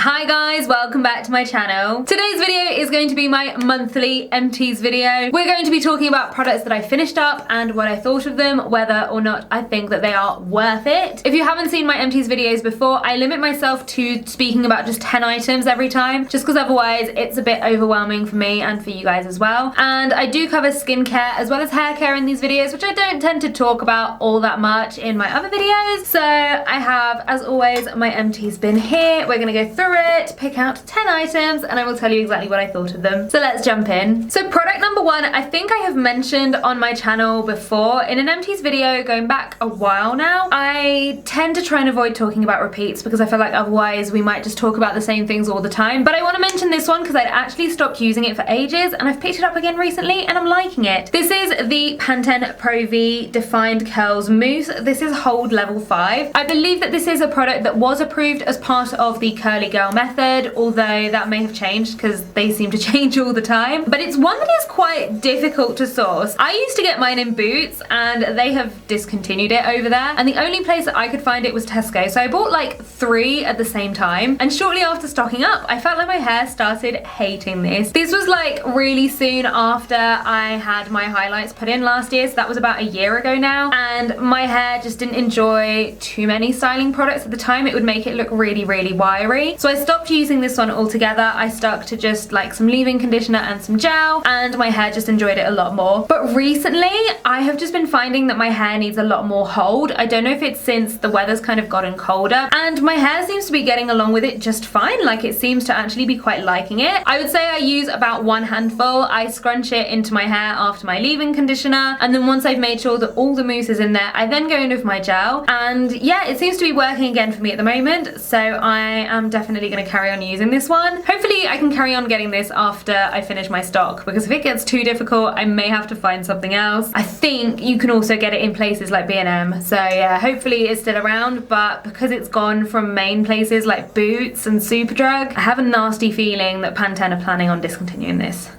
Hi guys, welcome back to my channel. Today's video is going to be my monthly empties video. We're going to be talking about products that I finished up and what I thought of them, whether or not I think that they are worth it. If you haven't seen my empties videos before, I limit myself to speaking about just 10 items every time, just because otherwise it's a bit overwhelming for me and for you guys as well. And I do cover skincare as well as hair care in these videos, which I don't tend to talk about all that much in my other videos. So I have, as always, my empties bin here. We're gonna go through it, pick out 10 items, and I will tell you exactly what I thought of them. So let's jump in. So product number one, I think I have mentioned on my channel before in an empties video going back a while now. I tend to try and avoid talking about repeats because I feel like otherwise we might just talk about the same things all the time. But I want to mention this one because I'd actually stopped using it for ages and I've picked it up again recently and I'm liking it. This is the Pantene Pro V Defined Curls Mousse. This is Hold Level 5. I believe that this is a product that was approved as part of the Curly Girl method, although that may have changed because they seem to change all the time. But it's one that is quite difficult to source. I used to get mine in Boots and they have discontinued it over there, and the only place that I could find it was Tesco. So I bought like 3 at the same time, and shortly after stocking up I felt like my hair started hating this. This was like really soon after I had my highlights put in last year, so that was about a year ago now, and my hair just didn't enjoy too many styling products at the time. It would make it look really wiry. So I stopped using this one altogether. I stuck to just like some leave-in conditioner and some gel, and my hair just enjoyed it a lot more. But recently I have just been finding that my hair needs a lot more hold. I don't know if it's since the weather's kind of gotten colder, and my hair seems to be getting along with it just fine. Like, it seems to actually be quite liking it. I would say I use about 1 handful. I scrunch it into my hair after my leave-in conditioner, and then once I've made sure that all the mousse is in there, I then go in with my gel, and yeah, it seems to be working again for me at the moment. So I am definitely going to carry on using this one. Hopefully I can carry on getting this after I finish my stock, because if it gets too difficult I may have to find something else. I think you can also get it in places like B&M, so yeah, hopefully it's still around, but because it's gone from main places like Boots and Superdrug, I have a nasty feeling that Pantene are planning on discontinuing this.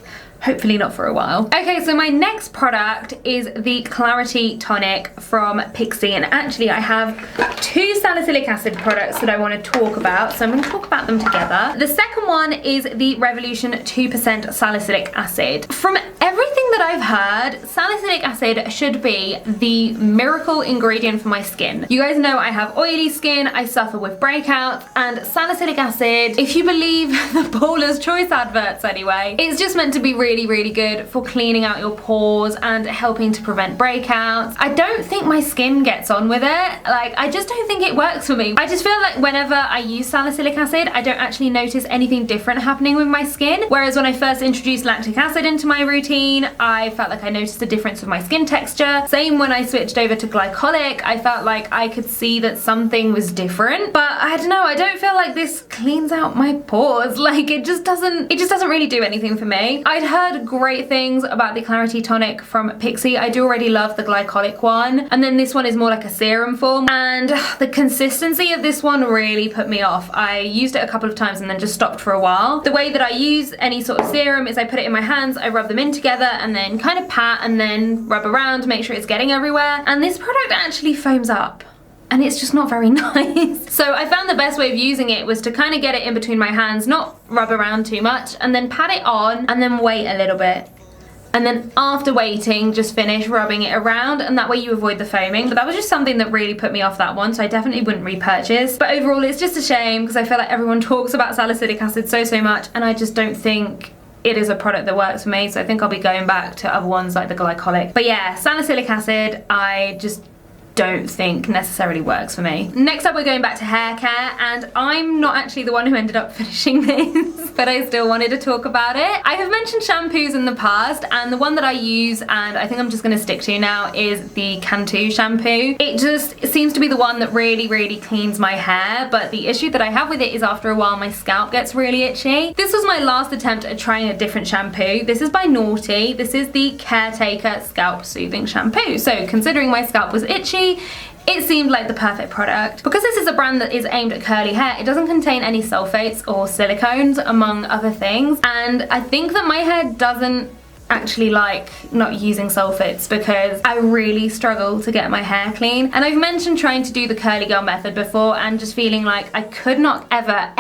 Hopefully not for a while. Okay, so my next product is the Clarity Tonic from Pixi, and actually I have 2 salicylic acid products that I want to talk about, so I'm going to talk about them together. The second one is the Revolution 2% salicylic acid. From everything that I've heard, salicylic acid should be the miracle ingredient for my skin. You guys know I have oily skin, I suffer with breakouts, and salicylic acid, if you believe the Paula's Choice adverts anyway, it's just meant to be really good for cleaning out your pores and helping to prevent breakouts. I don't think my skin gets on with it. Like, I just don't think it works for me. I just feel like whenever I use salicylic acid, I don't actually notice anything different happening with my skin. Whereas when I first introduced lactic acid into my routine, I felt like I noticed a difference with my skin texture. Same when I switched over to glycolic, I felt like I could see that something was different. But I don't know, I don't feel like this cleans out my pores. Like, it just doesn't really do anything for me. I'd heard great things about the Clarity Tonic from Pixi. I do already love the glycolic one, and then this one is more like a serum form, and the consistency of this one really put me off. I used it a couple of times and then just stopped for a while. The way that I use any sort of serum is I put it in my hands, I rub them in together, and then kind of pat and then rub around to make sure it's getting everywhere, and this product actually foams up. And it's just not very nice. So I found the best way of using it was to kind of get it in between my hands, not rub around too much, and then pat it on and then wait a little bit. And then after waiting, just finish rubbing it around, and that way you avoid the foaming. But that was just something that really put me off that one, so I definitely wouldn't repurchase. But overall, it's just a shame because I feel like everyone talks about salicylic acid so much, and I just don't think it is a product that works for me, so I think I'll be going back to other ones like the glycolic. But yeah, salicylic acid, I just don't think necessarily works for me. Next up, we're going back to hair care, and I'm not actually the one who ended up finishing this, but I still wanted to talk about it. I have mentioned shampoos in the past, and the one that I use, and I think I'm just going to stick to now, is the Canon shampoo. It seems to be the one that really cleans my hair, but the issue that I have with it is after a while my scalp gets really itchy. This was my last attempt at trying a different shampoo. This is by Noughty. This is the Caretaker Scalp Soothing Shampoo. So considering my scalp was itchy, it seemed like the perfect product. Because this is a brand that is aimed at curly hair, it doesn't contain any sulfates or silicones, among other things, and I think that my hair doesn't actually like not using sulfates because I really struggle to get my hair clean. And I've mentioned trying to do the curly girl method before and just feeling like I could not ever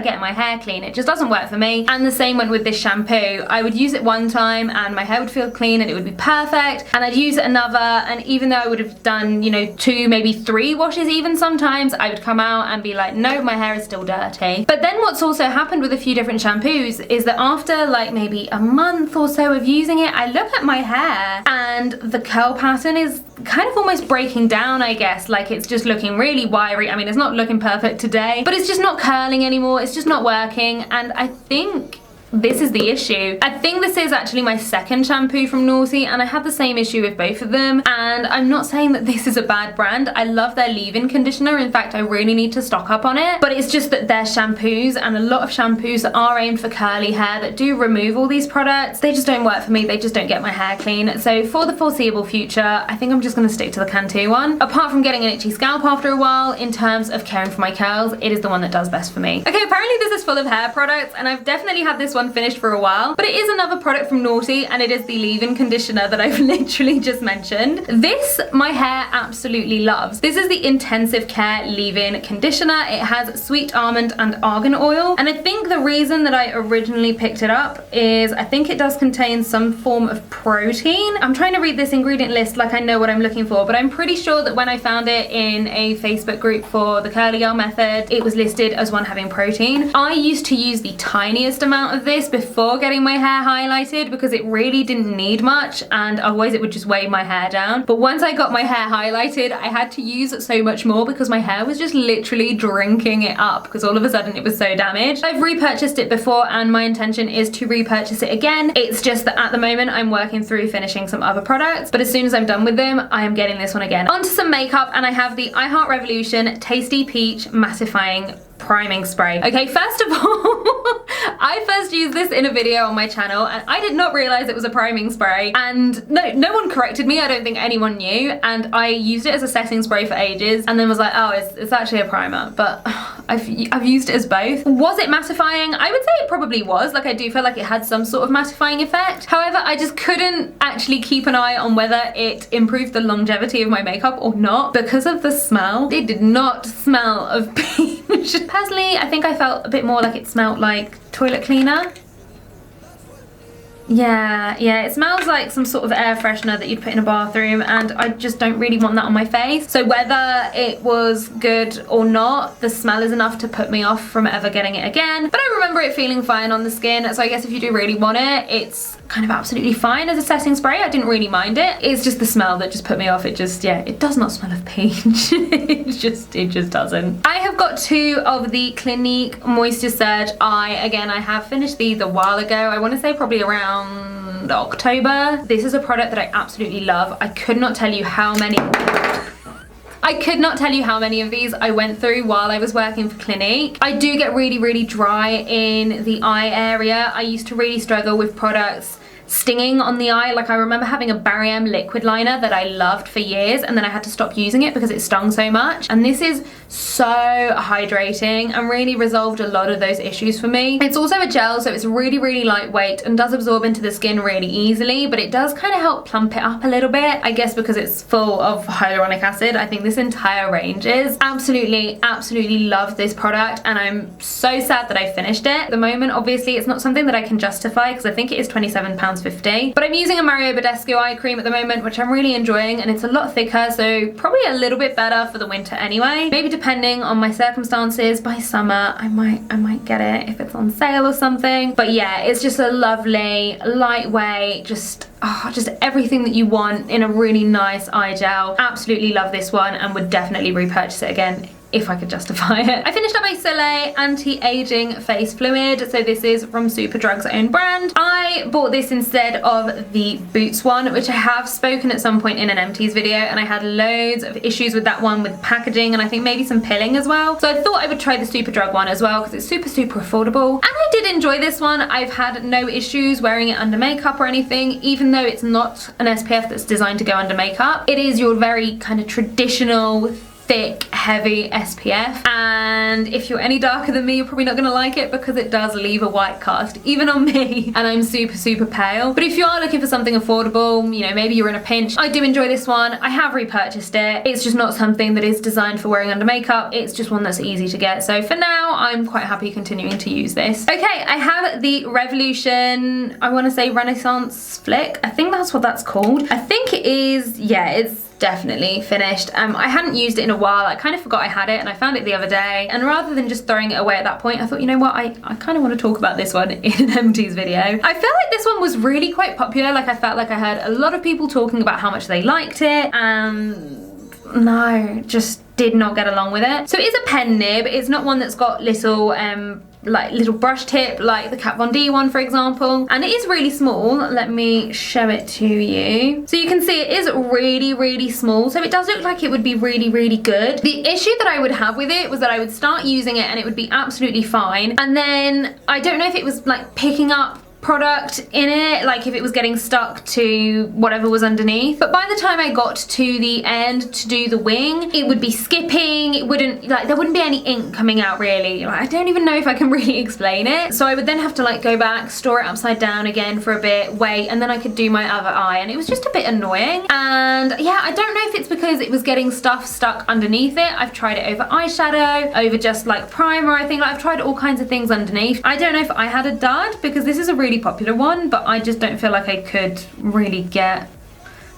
get my hair clean. It just doesn't work for me. And the same went with this shampoo. I would use it one time and my hair would feel clean and it would be perfect, and I'd use it another, and even though I would have done, you know, 2, maybe 3 washes even sometimes, I would come out and be like, no, my hair is still dirty. But then what's also happened with a few different shampoos is that after like maybe a month or so of using it, I look at my hair and the curl pattern is kind of almost breaking down, I guess. Like, it's just looking really wiry. I mean, it's not looking perfect today, but it's just not curling anymore. It's just not working, and I think this is the issue. I think this is actually my second shampoo from Noughty, and I had the same issue with both of them. And I'm not saying that this is a bad brand. I love their leave-in conditioner. In fact, I really need to stock up on it. But it's just that their shampoos, and a lot of shampoos that are aimed for curly hair that do remove all these products, they just don't work for me. They just don't get my hair clean. So for the foreseeable future, I think I'm just gonna stick to the Pantene one. Apart from getting an itchy scalp after a while, in terms of caring for my curls, it is the one that does best for me. Okay, apparently this is full of hair products, and I've definitely had this one finished for a while, but it is another product from Noughty, and it is the leave-in conditioner that I've literally just mentioned. This, my hair absolutely loves. This is the Intensive Care Leave-In Conditioner. It has sweet almond and argan oil, and I think the reason that I originally picked it up is I think it does contain some form of protein. I'm trying to read this ingredient list like I know what I'm looking for, but I'm pretty sure that when I found it in a Facebook group for the curly girl method, it was listed as one having protein. I used to use the tiniest amount of this before getting my hair highlighted because it really didn't need much, and otherwise it would just weigh my hair down. But once I got my hair highlighted, I had to use so much more because my hair was just literally drinking it up because all of a sudden it was so damaged. I've repurchased it before, and my intention is to repurchase it again. It's just that at the moment I'm working through finishing some other products, but as soon as I'm done with them, I am getting this one again. Onto some makeup, and I have the I Heart Revolution Tasty Peach Mattifying Priming Spray. Okay, first of all, I first used this in a video on my channel, and I did not realize it was a priming spray, and no one corrected me. I don't think anyone knew, and I used it as a setting spray for ages, and then was like, oh, it's actually a primer. But I've used it as both. Was it mattifying? I would say it probably was. Like, I do feel like it had some sort of mattifying effect. However, I just couldn't actually keep an eye on whether it improved the longevity of my makeup or not because of the smell. It did not smell of peach. Personally, I think I felt a bit more like it smelled like toilet cleaner. Yeah, it smells like some sort of air freshener that you'd put in a bathroom, and I just don't really want that on my face. So whether it was good or not, the smell is enough to put me off from ever getting it again. But I remember it feeling fine on the skin, so I guess if you do really want it, it's kind of absolutely fine as a setting spray. I didn't really mind it. It's just the smell that just put me off. It just, yeah, it does not smell of peach. it just doesn't. I have got 2 of the Clinique Moisture Surge Eye. Again, I have finished these a while ago. I want to say probably around October. This is a product that I absolutely love. I could not tell you how many of these I went through while I was working for Clinique. I do get really dry in the eye area. I used to really struggle with products stinging on the eye. Like, I remember having a Barium liquid liner that I loved for years, and then I had to stop using it because it stung so much. And this is so hydrating and really resolved a lot of those issues for me. It's also a gel, so it's really lightweight and does absorb into the skin really easily, but it does kind of help plump it up a little bit, I guess because it's full of hyaluronic acid. I think this entire range is. Absolutely love this product, and I'm so sad that I finished it. At the moment, obviously, it's not something that I can justify because I think it is £27.50, but I'm using a Mario Badescu eye cream at the moment, which I'm really enjoying, and it's a lot thicker, so probably a little bit better for the winter anyway. Maybe depending on my circumstances, by summer I might get it if it's on sale or something. But yeah, it's just a lovely, lightweight, just everything that you want in a really nice eye gel. Absolutely love this one and would definitely repurchase it again if I could justify it. I finished up a Solait anti-aging face fluid. So this is from Superdrug's own brand. I bought this instead of the Boots one, which I have spoken at some point in an Empties video, and I had loads of issues with that one with packaging and I think maybe some pilling as well. So I thought I would try the Superdrug one as well because it's super affordable. And I did enjoy this one. I've had no issues wearing it under makeup or anything, even though it's not an SPF that's designed to go under makeup. It is your very kind of traditional thick, heavy SPF, and if you're any darker than me, you're probably not gonna like it because it does leave a white cast, even on me, and I'm super, super pale. But if you are looking for something affordable, you know, maybe you're in a pinch, I do enjoy this one. I have repurchased it. It's just not something that is designed for wearing under makeup. It's just one that's easy to get. So for now, I'm quite happy continuing to use this. Okay, I have the Revolution, I wanna say Renaissance Flick. I think that's what that's called. I think it is, yeah, it's definitely finished. I hadn't used it in a while. I kind of forgot I had it and I found it the other day, and rather than just throwing it away at that point, I thought, you know what, I kind of want to talk about this one in an Empties video. I feel like this one was really quite popular. Like, I felt like I heard a lot of people talking about how much they liked it, and no, just did not get along with it. So it is a pen nib. It's not one that's got little like little brush tip like the Kat Von D one, for example, and it is really small. Let me show it to you. So you can see it is really, really small, so it does look like it would be really, really good. The issue that I would have with it was that I would start using it and it would be absolutely fine, and then I don't know if it was like picking up product in it, like if it was getting stuck to whatever was underneath, but by the time I got to the end to do the wing, it would be skipping. It wouldn't, like, there wouldn't be any ink coming out really. Like, I don't even know if I can really explain it. So I would then have to like go back, store it upside down again for a bit, wait, and then I could do my other eye, and it was just a bit annoying. And yeah, I don't know if it's because it was getting stuff stuck underneath it. I've tried it over eyeshadow, over just like primer, I think. Like, I've tried all kinds of things underneath. I don't know if I had a dud, because this is a really popular one, but I just don't feel like I could really get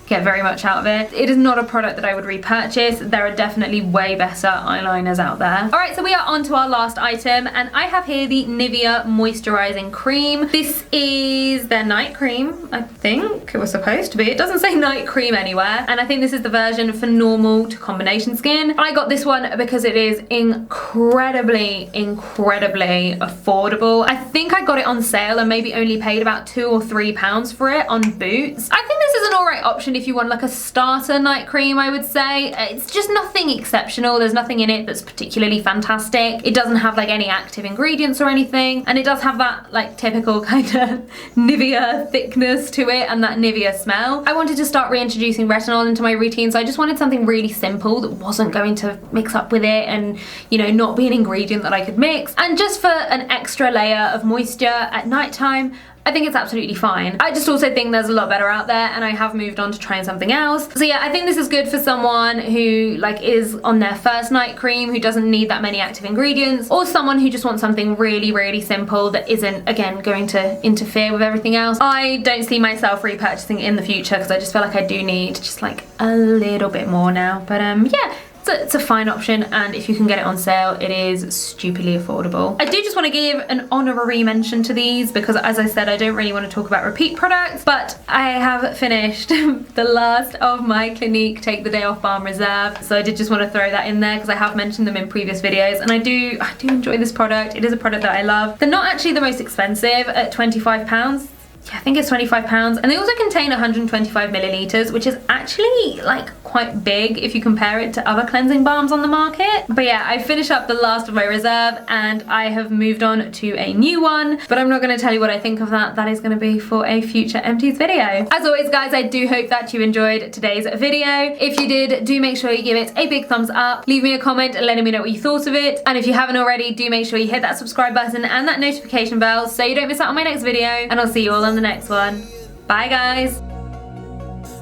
very much out of it. It is not a product that I would repurchase. There are definitely way better eyeliners out there. All right, so we are on to our last item, and I have here the Nivea Moisturizing Cream. This is their night cream, I think it was supposed to be. It doesn't say night cream anywhere, and I think this is the version for normal to combination skin. I got this one because it is incredibly, incredibly affordable. I think I got it on sale and maybe only paid about £2 or £3 for it on Boots. I think this is an alright option if you want like a starter night cream, I would say. It's just nothing exceptional. There's nothing in it that's particularly fantastic. It doesn't have like any active ingredients or anything, and it does have that like typical kind of Nivea thickness to it and that Nivea smell. I wanted to start reintroducing retinol into my routine, so I just wanted something really simple that wasn't going to mix up with it and, you know, not be an ingredient that I could mix. And just for an extra layer of moisture at nighttime, I think it's absolutely fine. I just also think there's a lot better out there, and I have moved on to trying something else. So yeah, I think this is good for someone who like is on their first night cream, who doesn't need that many active ingredients, or someone who just wants something really, really simple that isn't, again, going to interfere with everything else. I don't see myself repurchasing it in the future because I just feel like I do need just like a little bit more now. But yeah, it's a fine option, and if you can get it on sale, it is stupidly affordable. I do just want to give an honorary mention to these because, as I said, I don't really want to talk about repeat products, but I have finished the last of my Clinique Take the Day Off Balm Reserve, so I did just want to throw that in there because I have mentioned them in previous videos, and I do enjoy this product. It is a product that I love. They're not actually the most expensive at £25. Yeah, I think it's £25, and they also contain 125 milliliters, which is actually like quite big if you compare it to other cleansing balms on the market. But yeah, I finished up the last of my reserve and I have moved on to a new one, but I'm not going to tell you what I think of that. That is going to be for a future Empties video. As always, guys, I do hope that you enjoyed today's video. If you did, do make sure you give it a big thumbs up. Leave me a comment letting me know what you thought of it, and if you haven't already, do make sure you hit that subscribe button and that notification bell so you don't miss out on my next video, and I'll see you all on the next one. Bye, guys.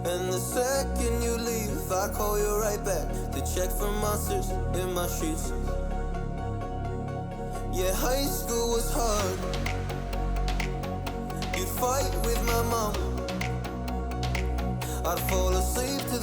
And the second you leave, I call you right back to check for monsters in my streets. Yeah, high school was hard. You'd fight with my mom. I'd fall asleep to the